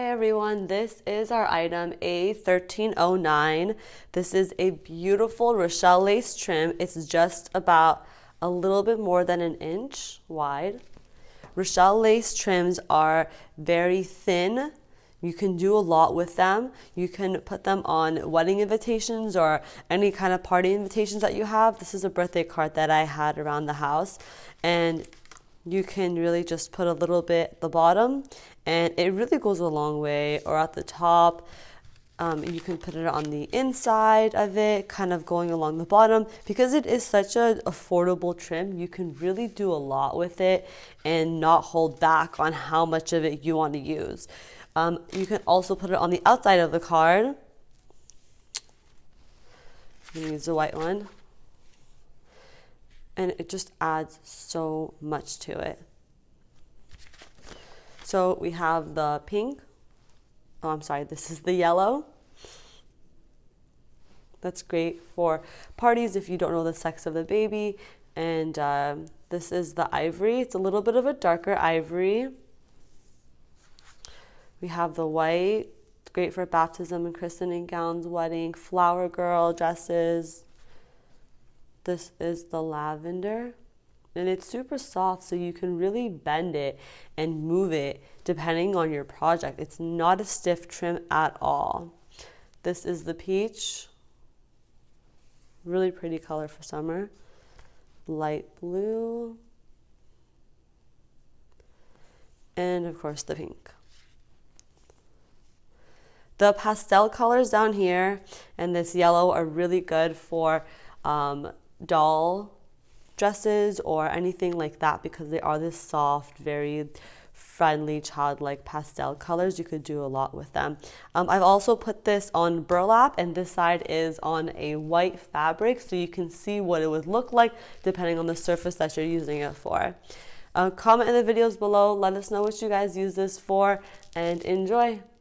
Hi everyone, this is our item A1309. This is a beautiful Raschel Lace Trim. It's just about a little bit more than an inch wide. Raschel Lace Trims are very thin. You can do a lot with them. You can put them on wedding invitations or any kind of party invitations that you have. This is a birthday card that I had around the house, and you can really just put a little bit at the bottom and it really goes a long way, or at the top. You can put it on the inside of it, kind of going along the bottom. Because it is such an affordable trim, you can really do a lot with it and not hold back on how much of it you want to use. You can also put it on the outside of the card. I'm going to use the white one. And it just adds so much to it. So we have the pink. Oh, I'm sorry, this is the yellow. That's great for parties if you don't know the sex of the baby. And this is the ivory. It's a little bit of a darker ivory. We have the white. It's great for baptism and christening gowns, wedding, flower girl dresses. This is the lavender, and it's super soft, so you can really bend it and move it depending on your project. It's not a stiff trim at all. This is the peach. Really pretty color for summer. Light blue. And of course the pink. The pastel colors down here and this yellow are really good for doll dresses or anything like that, because they are this soft, very friendly, childlike pastel colors. You could do a lot with them. I've also put this on burlap, and this side is on a white fabric, so you can see what it would look like depending on the surface that you're using it for. Comment in the videos below, let us know what you guys use this for, and enjoy.